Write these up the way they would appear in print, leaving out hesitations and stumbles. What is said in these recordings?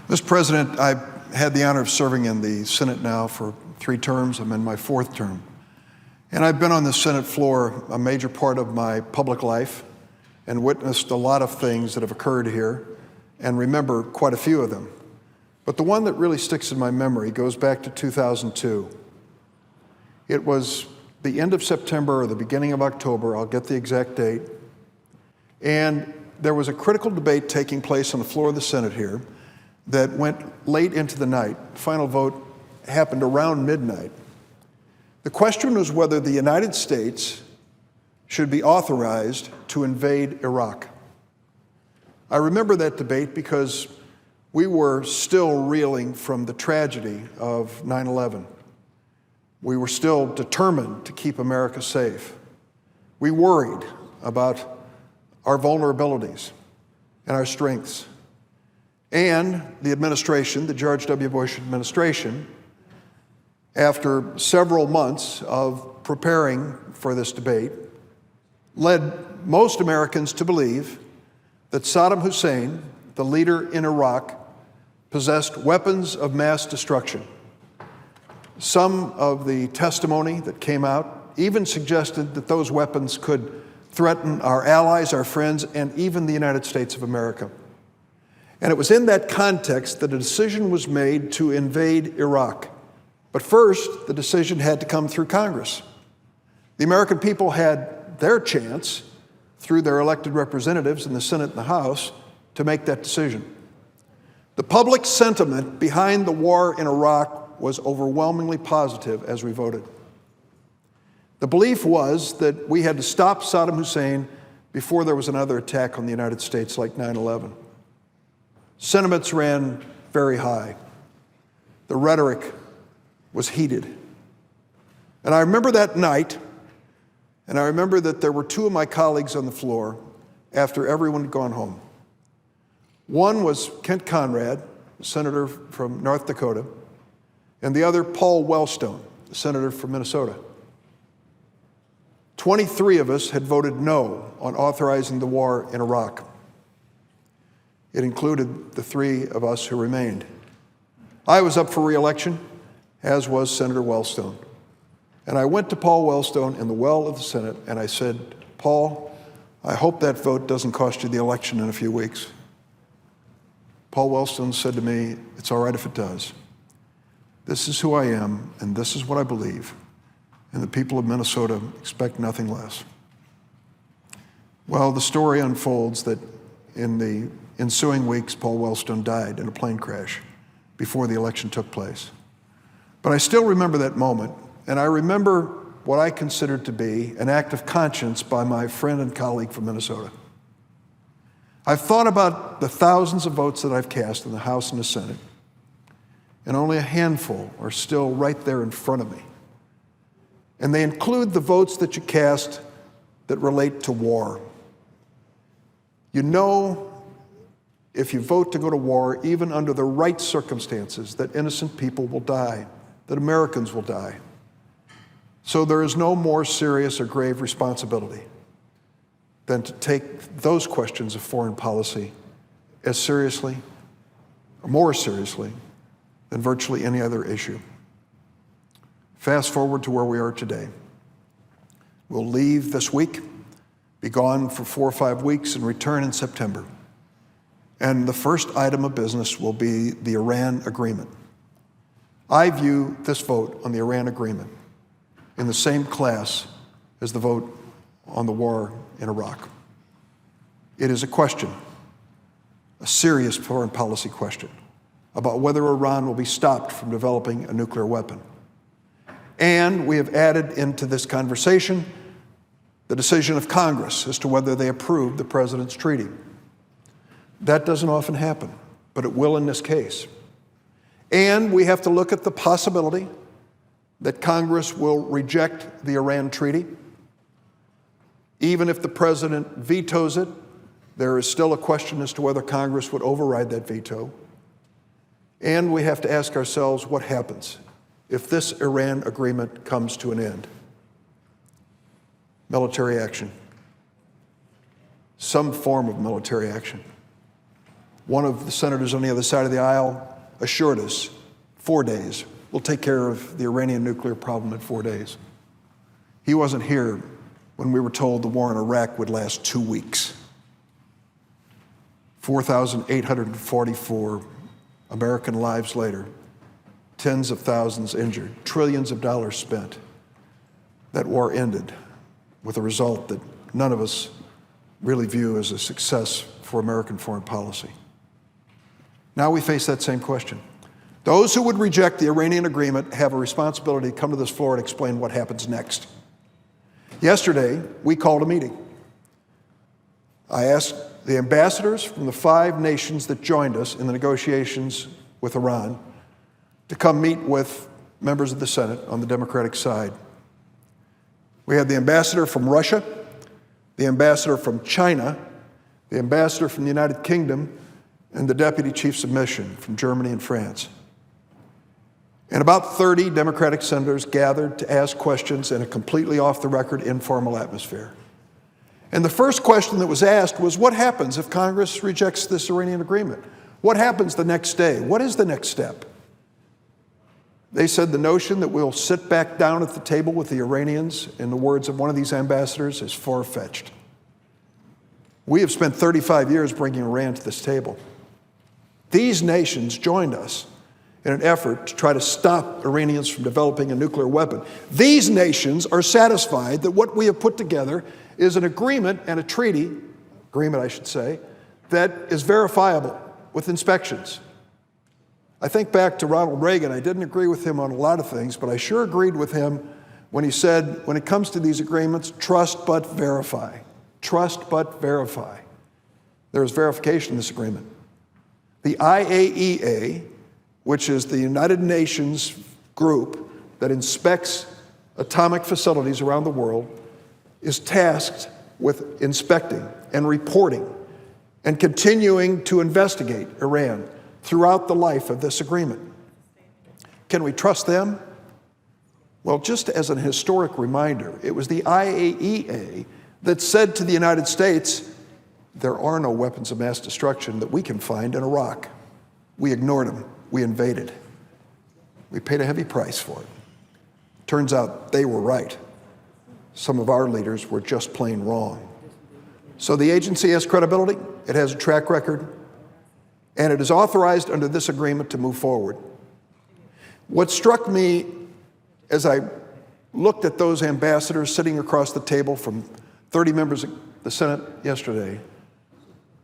Mr. President, I've had the honor of serving in the Senate now for 3 terms. I'm in my 4th term. And I've been on the Senate floor a major part of my public life and witnessed a lot of things that have occurred here and remember quite a few of them. But the one that really sticks in my memory goes back to 2002. It was the end of September or the beginning of October, I'll get the exact date, and there was a critical debate taking place on the floor of the Senate here that went late into the night. The final vote happened around midnight. The question was whether the United States should be authorized to invade Iraq. I remember that debate because we were still reeling from the tragedy of 9/11. We were still determined to keep America safe. We worried about our vulnerabilities and our strengths. And the administration, the George W. Bush administration, after several months of preparing for this debate, led most Americans to believe that Saddam Hussein, the leader in Iraq, possessed weapons of mass destruction. Some of the testimony that came out even suggested that those weapons could threaten our allies, our friends, and even the United States of America. And it was in that context that a decision was made to invade Iraq. But first, the decision had to come through Congress. The American people had their chance, through their elected representatives in the Senate and the House, to make that decision. The public sentiment behind the war in Iraq was overwhelmingly positive as we voted. The belief was that we had to stop Saddam Hussein before there was another attack on the United States like 9/11. Sentiments ran very high. The rhetoric was heated. And I remember that night, and I remember that there were 2 of my colleagues on the floor after everyone had gone home. One was Kent Conrad, a senator from North Dakota, and the other Paul Wellstone, a senator from Minnesota. 23 of us had voted no on authorizing the war in Iraq. It included the 3 of us who remained. I was up for re-election, as was Senator Wellstone. And I went to Paul Wellstone in the well of the Senate and I said, "Paul, I hope that vote doesn't cost you the election in a few weeks." Paul Wellstone said to me, "It's all right if it does. This is who I am and this is what I believe. And the people of Minnesota expect nothing less." Well, the story unfolds that in the ensuing weeks, Paul Wellstone died in a plane crash before the election took place. But I still remember that moment, and I remember what I considered to be an act of conscience by my friend and colleague from Minnesota. I've thought about the thousands of votes that I've cast in the House and the Senate, and only a handful are still right there in front of me. And they include the votes that you cast that relate to war. You know, if you vote to go to war, even under the right circumstances, that innocent people will die, that Americans will die. So there is no more serious or grave responsibility than to take those questions of foreign policy as seriously, or more seriously, than virtually any other issue. Fast forward to where we are today. We'll leave this week, be gone for 4 or 5 weeks, and return in September. And the first item of business will be the Iran agreement. I view this vote on the Iran agreement in the same class as the vote on the war in Iraq. It is a question, a serious foreign policy question, about whether Iran will be stopped from developing a nuclear weapon. And we have added into this conversation the decision of Congress as to whether they approve the president's treaty. That doesn't often happen, but it will in this case. And we have to look at the possibility that Congress will reject the Iran treaty. Even if the president vetoes it, there is still a question as to whether Congress would override that veto. And we have to ask ourselves what happens if this Iran agreement comes to an end. Military action. Some form of military action. One of the senators on the other side of the aisle assured us, 4 days. We'll take care of the Iranian nuclear problem in 4 days. He wasn't here when we were told the war in Iraq would last 2 weeks. 4,844 American lives later, tens of thousands injured, trillions of dollars spent. That war ended with a result that none of us really view as a success for American foreign policy. Now we face that same question. Those who would reject the Iranian agreement have a responsibility to come to this floor and explain what happens next. Yesterday, we called a meeting. I asked the ambassadors from the 5 nations that joined us in the negotiations with Iran to come meet with members of the Senate on the Democratic side. We had the ambassador from Russia, the ambassador from China, the ambassador from the United Kingdom, and the deputy chiefs of mission from Germany and France. And about 30 Democratic senators gathered to ask questions in a completely off-the-record, informal atmosphere. And the first question that was asked was, what happens if Congress rejects this Iranian agreement? What happens the next day? What is the next step? They said the notion that we'll sit back down at the table with the Iranians, in the words of one of these ambassadors, is far-fetched. We have spent 35 years bringing Iran to this table. These nations joined us in an effort to try to stop Iranians from developing a nuclear weapon. These nations are satisfied that what we have put together is an agreement and a treaty, that is verifiable with inspections. I think back to Ronald Reagan. I didn't agree with him on a lot of things, but I sure agreed with him when he said, when it comes to these agreements, trust but verify. Trust but verify. There is verification in this agreement. The IAEA, which is the United Nations group that inspects atomic facilities around the world, is tasked with inspecting and reporting and continuing to investigate Iran throughout the life of this agreement. Can we trust them? Well, just as an historic reminder, it was the IAEA that said to the United States, there are no weapons of mass destruction that we can find in Iraq. We ignored them. We invaded. We paid a heavy price for it. Turns out they were right. Some of our leaders were just plain wrong. So the agency has credibility, it has a track record, and it is authorized under this agreement to move forward. What struck me as I looked at those ambassadors sitting across the table from 30 members of the Senate yesterday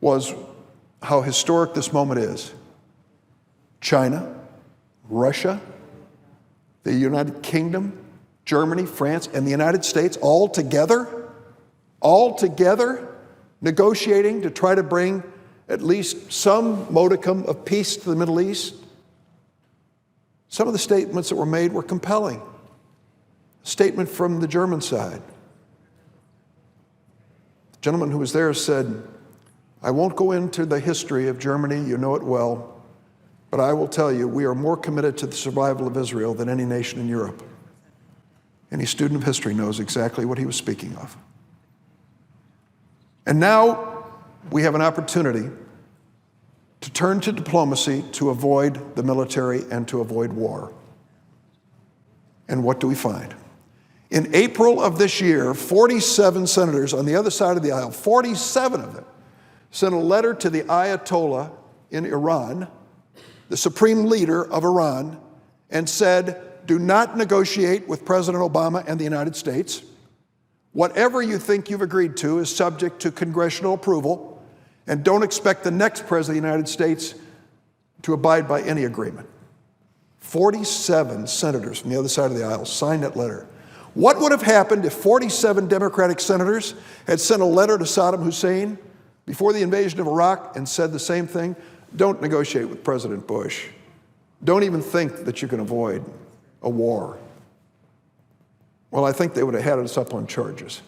was how historic this moment is. China, Russia, the United Kingdom, Germany, France, and the United States all together negotiating to try to bring at least some modicum of peace to the Middle East. Some of the statements that were made were compelling. A statement from the German side. The gentleman who was there said, I won't go into the history of Germany, you know it well, but I will tell you, we are more committed to the survival of Israel than any nation in Europe. Any student of history knows exactly what he was speaking of. And now we have an opportunity to turn to diplomacy to avoid the military and to avoid war. And what do we find? In April of this year, 47 senators on the other side of the aisle, 47 of them, sent a letter to the Ayatollah in Iran, the supreme leader of Iran, and said, do not negotiate with President Obama and the United States. Whatever you think you've agreed to is subject to congressional approval, and don't expect the next President of the United States to abide by any agreement. 47 senators from the other side of the aisle signed that letter. What would have happened if 47 Democratic senators had sent a letter to Saddam Hussein before the invasion of Iraq and said the same thing? Don't negotiate with President Bush. Don't even think that you can avoid a war. Well, I think they would have had us up on charges.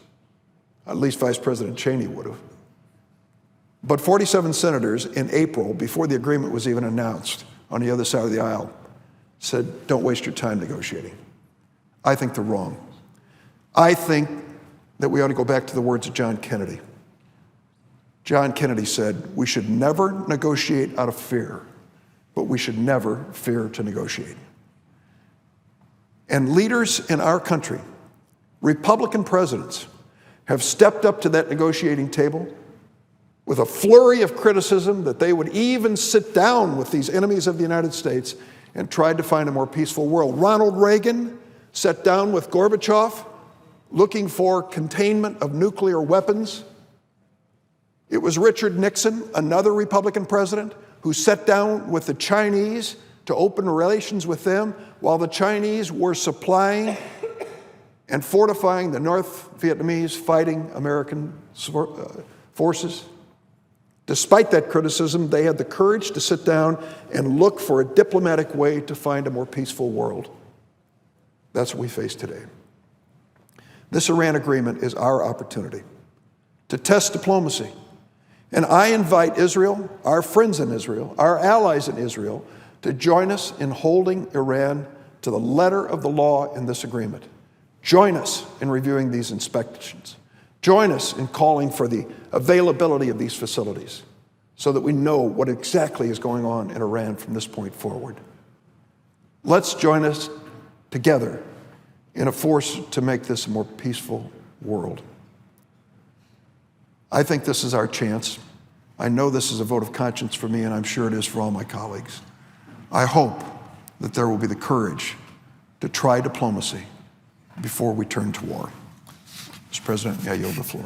At least Vice President Cheney would have. But 47 senators in April, before the agreement was even announced on the other side of the aisle, said, don't waste your time negotiating. I think they're wrong. I think that we ought to go back to the words of John Kennedy. John Kennedy said, we should never negotiate out of fear, but we should never fear to negotiate. And leaders in our country, Republican presidents, have stepped up to that negotiating table with a flurry of criticism that they would even sit down with these enemies of the United States and tried to find a more peaceful world. Ronald Reagan sat down with Gorbachev looking for containment of nuclear weapons. It was Richard Nixon, another Republican president, who sat down with the Chinese to open relations with them while the Chinese were supplying and fortifying the North Vietnamese fighting American forces. Despite that criticism, they had the courage to sit down and look for a diplomatic way to find a more peaceful world. That's what we face today. This Iran agreement is our opportunity to test diplomacy. And I invite Israel, our friends in Israel, our allies in Israel, to join us in holding Iran to the letter of the law in this agreement. Join us in reviewing these inspections. Join us in calling for the availability of these facilities so that we know what exactly is going on in Iran from this point forward. Let's join us together in a force to make this a more peaceful world. I think this is our chance. I know this is a vote of conscience for me, and I'm sure it is for all my colleagues. I hope that there will be the courage to try diplomacy before we turn to war. Mr. President, may I yield the floor.